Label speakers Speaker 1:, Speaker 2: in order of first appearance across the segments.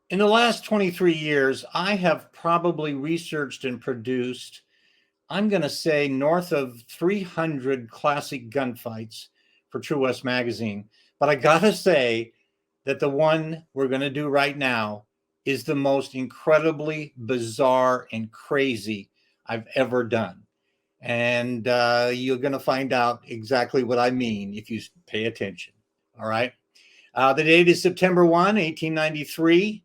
Speaker 1: In the last 23 years, I have probably researched and produced, I'm going to say, north of 300 classic gunfights for True West Magazine. But I got to say that the one we're going to do right now is the most incredibly bizarre and crazy I've ever done. And you're going to find out exactly what I mean if you pay attention. All right. The date is September 1, 1893,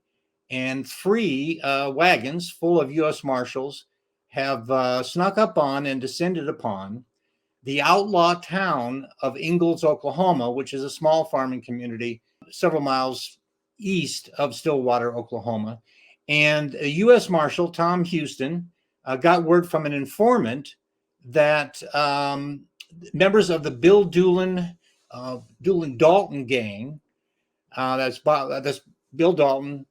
Speaker 1: and three wagons full of U.S. Marshals have snuck up on and descended upon the outlaw town of Ingalls, Oklahoma, which is a small farming community several miles east of Stillwater, Oklahoma. And a U.S. Marshal, Tom Houston, got word from an informant that members of the Doolin-Dalton gang, that's Bill Dalton,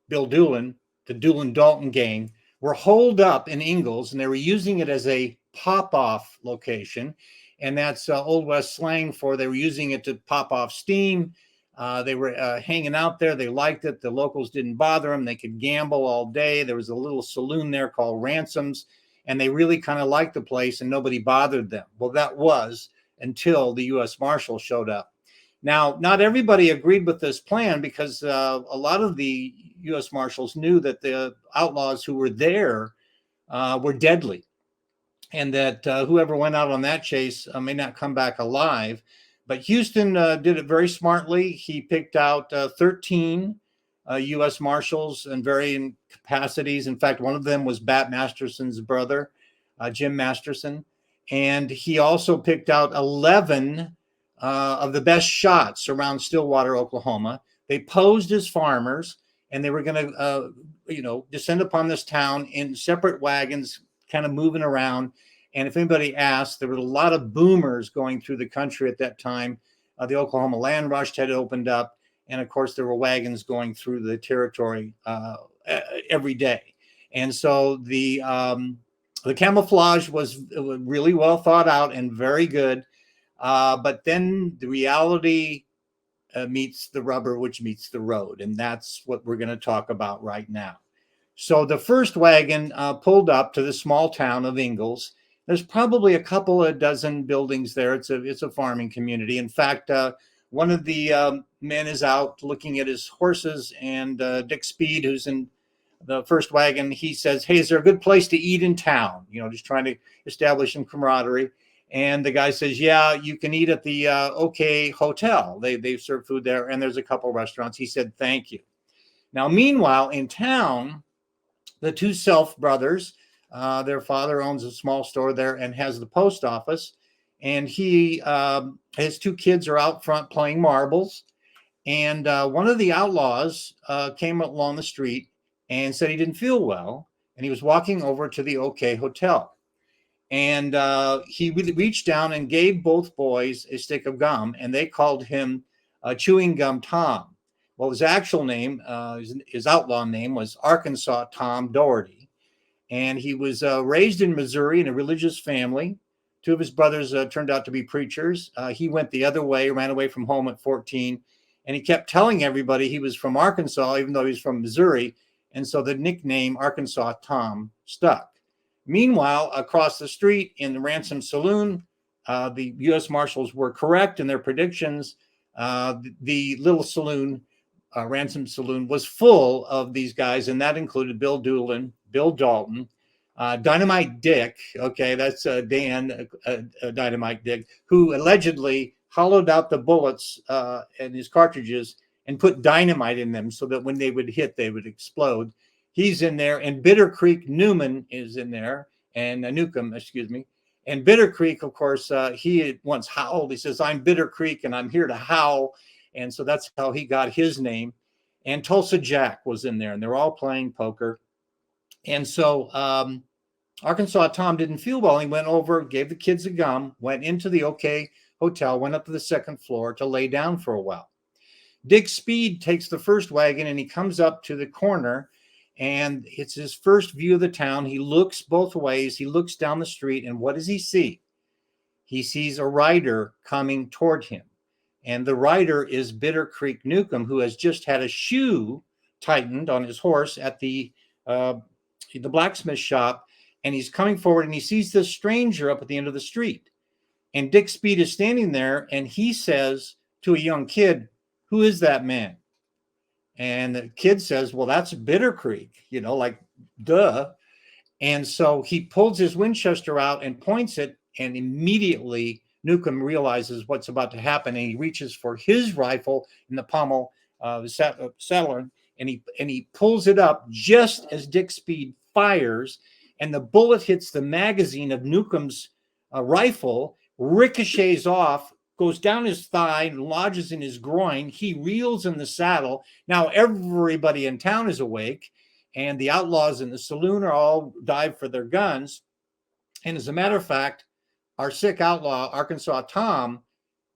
Speaker 1: Bill Doolin, the Doolin-Dalton gang, were holed up in Ingalls, and they were using it as a pop-off location. And that's Old West slang for they were using it to pop off steam. They were hanging out there. They liked it. The locals didn't bother them. They could gamble all day. There was a little saloon there called Ransoms, and they really kind of liked the place, and nobody bothered them. Well, that was until the U.S. Marshal showed up. Now, not everybody agreed with this plan because a lot of the U.S. Marshals knew that the outlaws who were there were deadly, and that whoever went out on that chase may not come back alive. But Houston did it very smartly. He picked out 13 U.S. Marshals in varying capacities. In fact, one of them was Bat Masterson's brother, Jim Masterson. And he also picked out 11 of the best shots around Stillwater, Oklahoma. They posed as farmers, and they were going to, descend upon this town in separate wagons, kind of moving around. And if anybody asked, there were a lot of boomers going through the country at that time. The Oklahoma Land Rush had opened up. And of course, there were wagons going through the territory every day. And so the camouflage was really well thought out and very good. But then the reality meets the rubber, which meets the road. And that's what we're going to talk about right now. So the first wagon pulled up to the small town of Ingalls. There's probably a couple of dozen buildings there. It's a farming community. In fact, one of the men is out looking at his horses, and Dick Speed, who's in the first wagon, he says, "Hey, is there a good place to eat in town?" Just trying to establish some camaraderie. And the guy says, "Yeah, you can eat at the OK Hotel. They serve food there, and there's a couple restaurants." He said, "Thank you." Now, meanwhile, in town, the two Self brothers, their father owns a small store there and has the post office. And his two kids are out front playing marbles. And one of the outlaws came along the street and said he didn't feel well. And he was walking over to the OK Hotel. And he reached down and gave both boys a stick of gum. And they called him Chewing Gum Tom. Well, his actual name, his outlaw name, was Arkansas Tom Doherty. And he was raised in Missouri in a religious family. Two of his brothers turned out to be preachers. He went the other way, ran away from home at 14. And he kept telling everybody he was from Arkansas, even though he's from Missouri. And so the nickname Arkansas Tom stuck. Meanwhile, across the street in the Ransom Saloon, the U.S. Marshals were correct in their predictions. The little saloon, Ransom Saloon, was full of these guys, and that included Bill Doolin, Bill Dalton, Dynamite Dick. Okay, that's Dan Dynamite Dick, who allegedly hollowed out the bullets in his cartridges and put dynamite in them so that when they would hit, they would explode. He's in there, and Bitter Creek Newman is in there, and Newcomb, excuse me. And Bitter Creek, of course, he had once howled. He says, "I'm Bitter Creek, and I'm here to howl." And so that's how he got his name. And Tulsa Jack was in there, and they're all playing poker. And so Arkansas Tom didn't feel well. He went over, gave the kids a gum, went into the OK Hotel, went up to the second floor to lay down for a while. Dick Speed takes the first wagon, and he comes up to the corner, and it's his first view of the town. He looks both ways. He looks down the street, and what does he see? He sees a rider coming toward him. And the rider is Bitter Creek Newcomb, who has just had a shoe tightened on his horse at the blacksmith shop, and he's coming forward and he sees this stranger up at the end of the street. And Dick Speed is standing there, and he says to a young kid, "Who is that man?" And the kid says, "Well, that's Bitter Creek," like, duh. And so he pulls his Winchester out and points it, and immediately Newcomb realizes what's about to happen, and he reaches for his rifle in the pommel of the saddler, and he pulls it up just as Dick Speed fires, and the bullet hits the magazine of Newcomb's rifle, ricochets off, goes down his thigh, and lodges in his groin. He reels in the saddle. Now everybody in town is awake, and the outlaws in the saloon are all dive for their guns. And as a matter of fact, our sick outlaw, Arkansas Tom,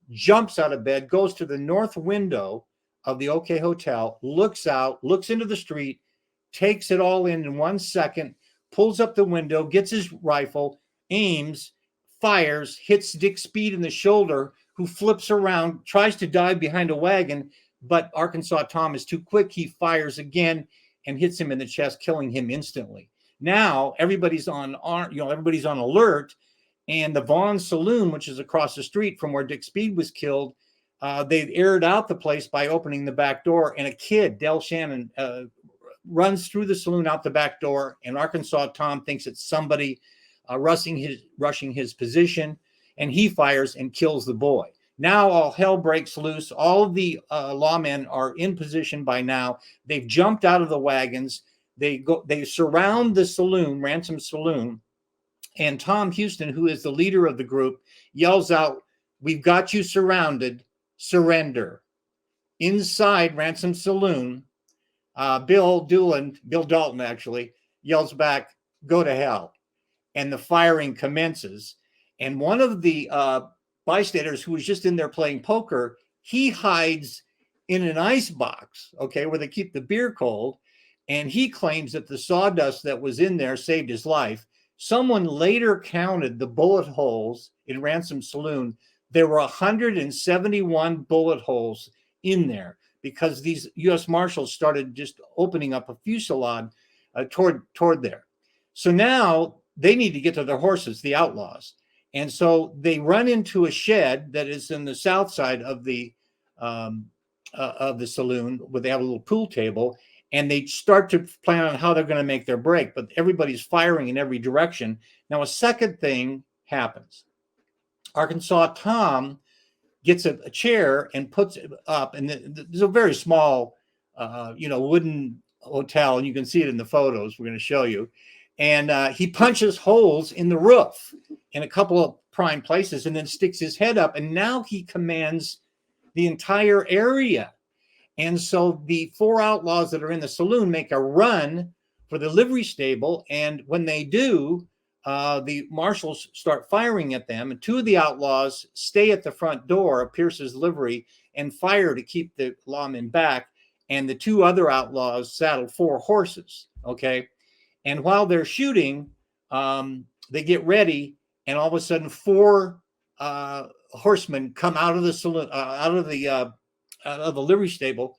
Speaker 1: jumps out of bed, goes to the north window of the OK Hotel, looks out, looks into the street, takes it all in 1 second, pulls up the window, gets his rifle, aims, fires, hits Dick Speed in the shoulder, who flips around, tries to dive behind a wagon, but Arkansas Tom is too quick. He fires again and hits him in the chest, killing him instantly. Now everybody's on alert, and the Vaughn Saloon, which is across the street from where Dick Speed was killed, they aired out the place by opening the back door, and a kid, Del Shannon, runs through the saloon out the back door, and Arkansas Tom thinks it's somebody rushing his position, and he fires and kills the boy. Now all hell breaks loose. All of the lawmen are in position by now. They've jumped out of the wagons. They surround the saloon, Ransom Saloon, and Tom Houston, who is the leader of the group, yells out, "We've got you surrounded. Surrender." Inside Ransom Saloon, Bill Dalton actually yells back, "Go to hell." And the firing commences. And one of the bystanders who was just in there playing poker, he hides in an ice box, where they keep the beer cold. And he claims that the sawdust that was in there saved his life. Someone later counted the bullet holes in Ransom Saloon. There were 171 bullet holes in there because these U.S. Marshals started just opening up a fusillade toward there. So now they need to get to their horses, the outlaws. And so they run into a shed that is in the south side of the saloon, where they have a little pool table, and they start to plan on how they're going to make their break. But everybody's firing in every direction. Now, a second thing happens. Arkansas Tom gets a chair and puts it up, and there's a very small, wooden hotel, and you can see it in the photos we're going to show you. And he punches holes in the roof in a couple of prime places, and then sticks his head up, and now he commands the entire area. And so the four outlaws that are in the saloon make a run for the livery stable, and when they do, the marshals start firing at them, and two of the outlaws stay at the front door of Pierce's livery and fire to keep the lawmen back, and the two other outlaws saddle four horses, And while they're shooting, they get ready, and all of a sudden, four horsemen come out of the saloon, out of the livery stable,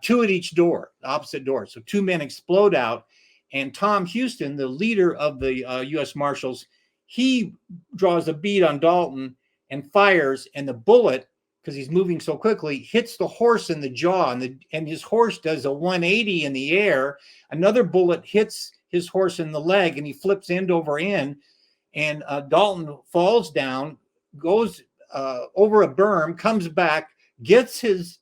Speaker 1: two at each door, opposite doors. So two men explode out, and Tom Houston, the leader of the U.S. Marshals, he draws a bead on Dalton and fires, and the bullet, because he's moving so quickly, hits the horse in the jaw, and his horse does a 180 in the air. Another bullet hits his horse in the leg, and he flips end over end, and Dalton falls down, goes over a berm, comes back, gets his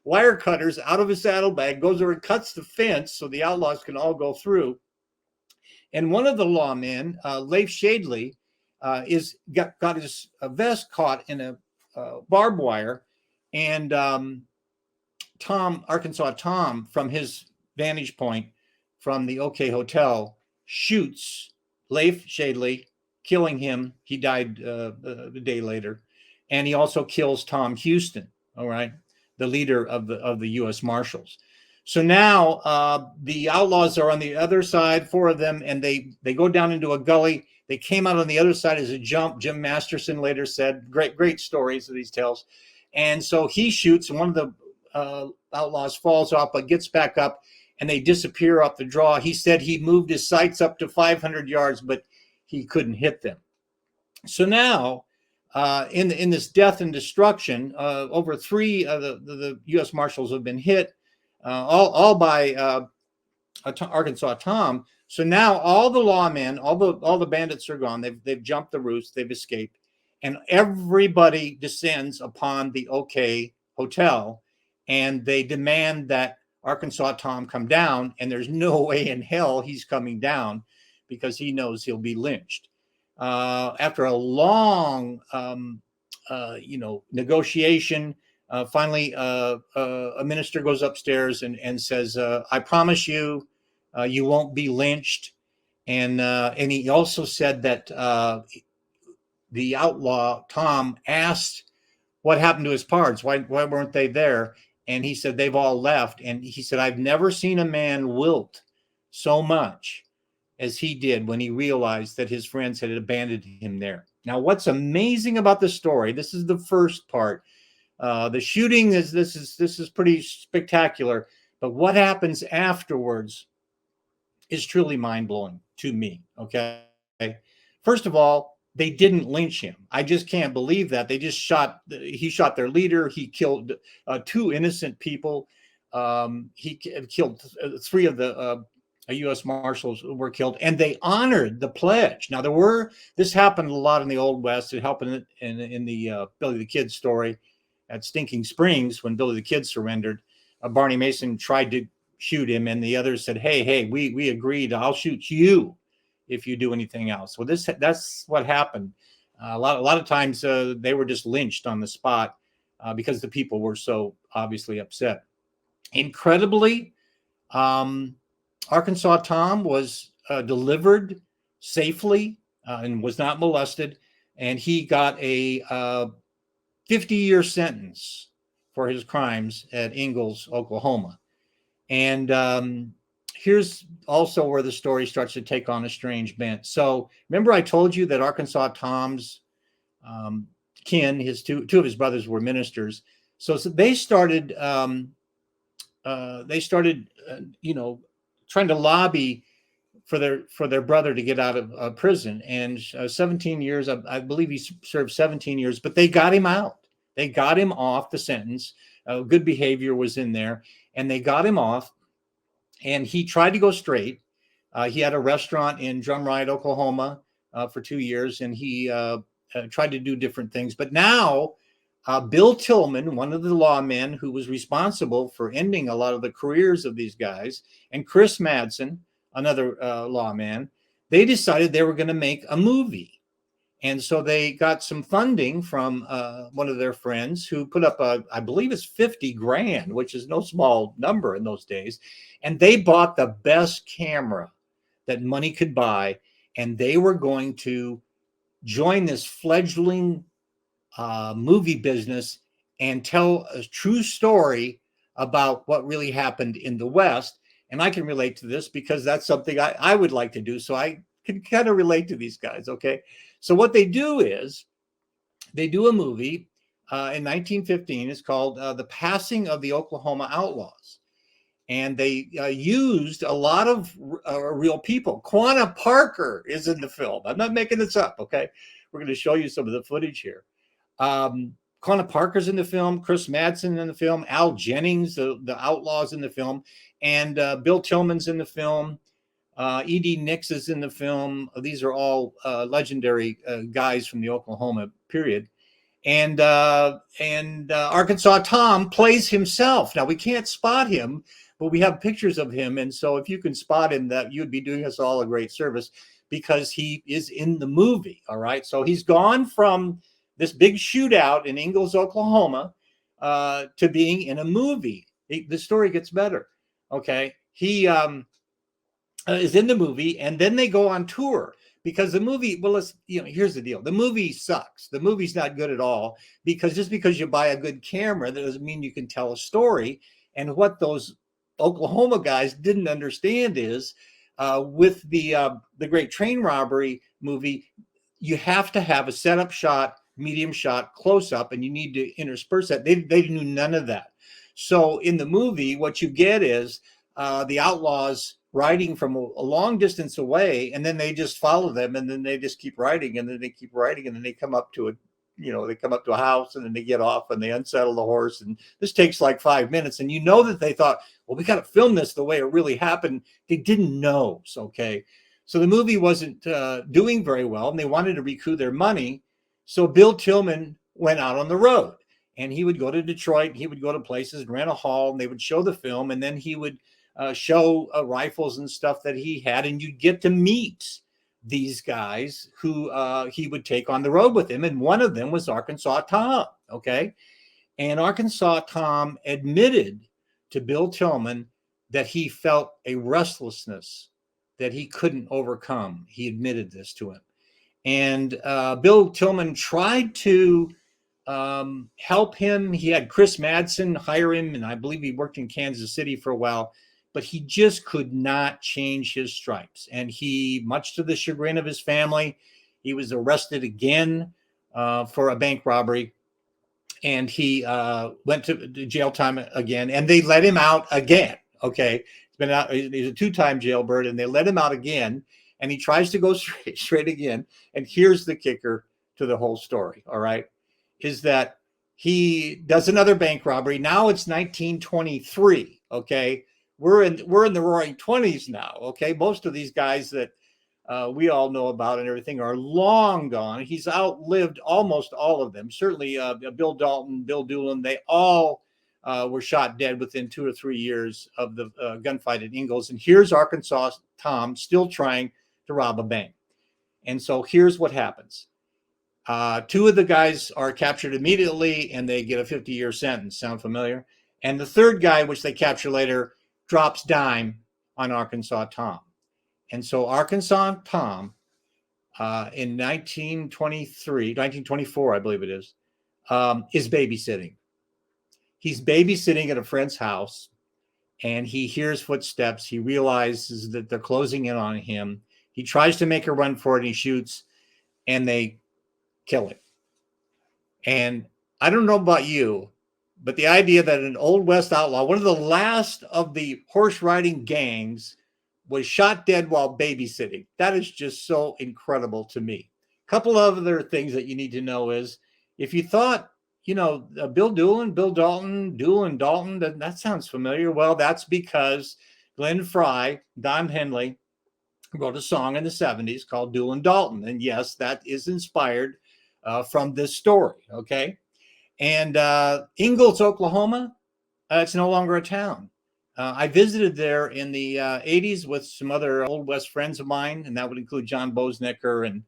Speaker 1: wire cutters out of his saddlebag, goes over and cuts the fence so the outlaws can all go through. And one of the lawmen, Leif Shadley, got his vest caught in a barbed wire, and Arkansas Tom, from his vantage point from the OK Hotel, shoots Leif Shadley, killing him. He died a day later, and he also kills Tom Houston. All right, the leader of the U.S. Marshals. So now the outlaws are on the other side, four of them, and they go down into a gully. They came out on the other side as a jump. Jim Masterson later said, great stories of these tales. And so he shoots, and one of the outlaws falls off, but gets back up, and they disappear off the draw. He said he moved his sights up to 500 yards, but he couldn't hit them. So now, in this death and destruction, over three of the U.S. Marshals have been hit, all by Arkansas Tom. So now all the lawmen, all the bandits are gone. They've jumped the roost. They've escaped, and everybody descends upon the OK Hotel, and they demand that Arkansas Tom come down. And there's no way in hell he's coming down, because he knows he'll be lynched. After a long, negotiation, finally, a minister goes upstairs and says, "I promise you, you won't be lynched." And he also said that the outlaw Tom asked what happened to his pards. Why weren't they there? And he said they've all left. And he said, "I've never seen a man wilt so much as he did when he realized that his friends had abandoned him there." Now, what's amazing about the story, this is the first part. The shooting this is pretty spectacular, but what happens afterwards is truly mind-blowing to me. Okay. First of all, they didn't lynch him. I just can't believe that. He shot their leader. He killed two innocent people. He killed three of the U.S. Marshals were killed, and they honored the pledge. Now, this happened a lot in the Old West. It happened in the Billy the Kid story at Stinking Springs when Billy the Kid surrendered. Barney Mason tried to shoot him, and the others said, hey, we agreed. I'll shoot you if you do anything else. Well, that's what happened. A lot of times they were just lynched on the spot because the people were so obviously upset. Incredibly, Arkansas Tom was delivered safely and was not molested, and he got a 50-year sentence for his crimes at Ingalls, Oklahoma. And here's also where the story starts to take on a strange bent. So remember I told you that Arkansas Tom's kin, his two of his brothers were ministers. So they started trying to lobby for their brother to get out of prison. And 17 years, I believe he served 17 years, but they got him out. They got him off the sentence. Good behavior was in there, and they got him off. And he tried to go straight. He had a restaurant in Drum Ride, Oklahoma for 2 years, and he tried to do different things. But now Bill Tillman, one of the lawmen who was responsible for ending a lot of the careers of these guys, and Chris Madsen, another lawman, they decided they were going to make a movie. And so they got some funding from one of their friends who put up I believe it's $50,000, which is no small number in those days. And they bought the best camera that money could buy. And they were going to join this fledgling movie business and tell a true story about what really happened in the West. And I can relate to this because that's something I would like to do. So I can kind of relate to these guys. Okay. So what they do is they do a movie in 1915. It's called The Passing of the Oklahoma Outlaws. And they used a lot of real people. Quanah Parker is in the film. I'm not making this up, okay? We're going to show you some of the footage here. Quanah Parker's in the film. Chris Madsen in the film. Al Jennings, the Outlaws in the film. And Bill Tillman's in the film. E.D. Nix is in the film. These are all legendary guys from the Oklahoma period. And Arkansas Tom plays himself. Now, we can't spot him, but we have pictures of him. And so if you can spot him, that you'd be doing us all a great service because he is in the movie. All right. So he's gone from this big shootout in Ingalls, Oklahoma, to being in a movie. The story gets better. Okay. He is in the movie, and then they go on tour because the movie, well, here's the deal. The movie sucks. The movie's not good at all because just because you buy a good camera, that doesn't mean you can tell a story. And what those Oklahoma guys didn't understand is with the Great Train Robbery movie, you have to have a setup shot, medium shot, close up, and you need to intersperse that. They knew none of that. So in the movie, what you get is the outlaws riding from a long distance away, and then they just follow them, and then they just keep riding, and then they keep riding, and then they come up to they come up to a house, and then they get off and they unsaddle the horse. And this takes like 5 minutes. And that they thought, well, we got to film this the way it really happened. They didn't know. So, okay. So the movie wasn't doing very well, and they wanted to recoup their money. So Bill Tillman went out on the road, and he would go to Detroit. He would go to places and rent a hall, and they would show the film, and then he would show rifles and stuff that he had, and you'd get to meet these guys who he would take on the road with him. And one of them was Arkansas Tom. Okay. And Arkansas Tom admitted to Bill Tillman that he felt a restlessness that he couldn't overcome. He admitted this to him. And Bill Tillman tried to help him. He had Chris Madsen hire him, and I believe he worked in Kansas City for a while, but he just could not change his stripes. And he, much to the chagrin of his family, he was arrested again for a bank robbery. And he went to jail time again, and they let him out again. Okay. He's been out. He's a 2-time jailbird, and they let him out again. And he tries to go straight again. And here's the kicker to the whole story. All right. Is that he does another bank robbery. Now it's 1923. Okay. We're in the roaring 20s now. Okay. Most of these guys that we all know about and everything are long gone. He's outlived almost all of them. Certainly Bill Dalton, Bill Doolin, they all were shot dead within 2 or 3 years of the gunfight at Ingalls. And here's Arkansas Tom still trying to rob a bank. And so here's what happens. 2 of the guys are captured immediately, and they get a 50-year sentence. Sound familiar? And the third guy, which they capture later, drops dime on Arkansas Tom. And so Arkansas Tom in 1924, I believe it is babysitting. He's babysitting at a friend's house, and he hears footsteps. He realizes that they're closing in on him. He tries to make a run for it, and he shoots, and they kill him. And I don't know about you, but the idea that an Old West outlaw, one of the last of the horse riding gangs, was shot dead while babysitting. That is just so incredible to me. A couple of other things that you need to know is, if you thought, Bill Doolin, Bill Dalton, Doolin-Dalton, that sounds familiar. Well, that's because Glenn Frey, Don Henley, wrote a song in the 70s called Doolin-Dalton. And yes, that is inspired from this story. Okay. And Ingalls, Oklahoma, it's no longer a town. I visited there in the 80s with some other Old West friends of mine, and that would include John Bosnecker, and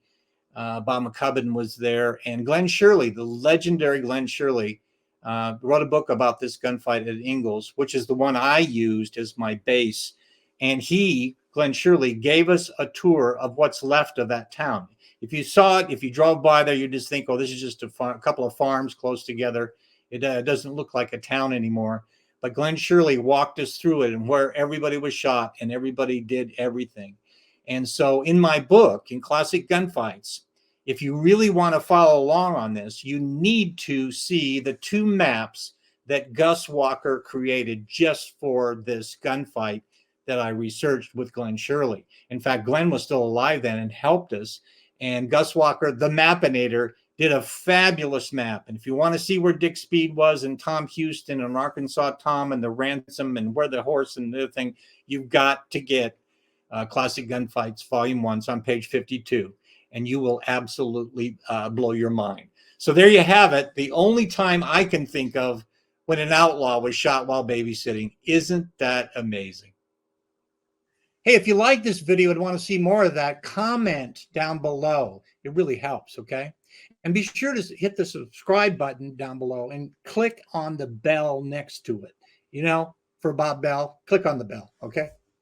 Speaker 1: Bob McCubbin was there. And Glenn Shirley, the legendary Glenn Shirley, wrote a book about this gunfight at Ingalls, which is the one I used as my base. And Glenn Shirley, gave us a tour of what's left of that town. If you saw it, if you drove by there, you just think, oh, this is just a couple of farms close together. It doesn't look like a town anymore. But Glenn Shirley walked us through it, and where everybody was shot and everybody did everything. And so in my book, in Classic Gunfights, if you really want to follow along on this, you need to see the 2 maps that Gus Walker created just for this gunfight that I researched with Glenn Shirley. In fact, Glenn was still alive then and helped us. And Gus Walker, the Mapinator, did a fabulous map. And if you want to see where Dick Speed was, and Tom Houston and Arkansas Tom and the ransom and where the horse and the other thing, you've got to get Classic Gunfights Volume 1. It's on page 52. And you will absolutely blow your mind. So there you have it. The only time I can think of when an outlaw was shot while babysitting. Isn't that amazing? Hey, if you like this video and want to see more of that, comment down below. It really helps, okay? And be sure to hit the subscribe button down below and click on the bell next to it. For Bob Bell, click on the bell, okay?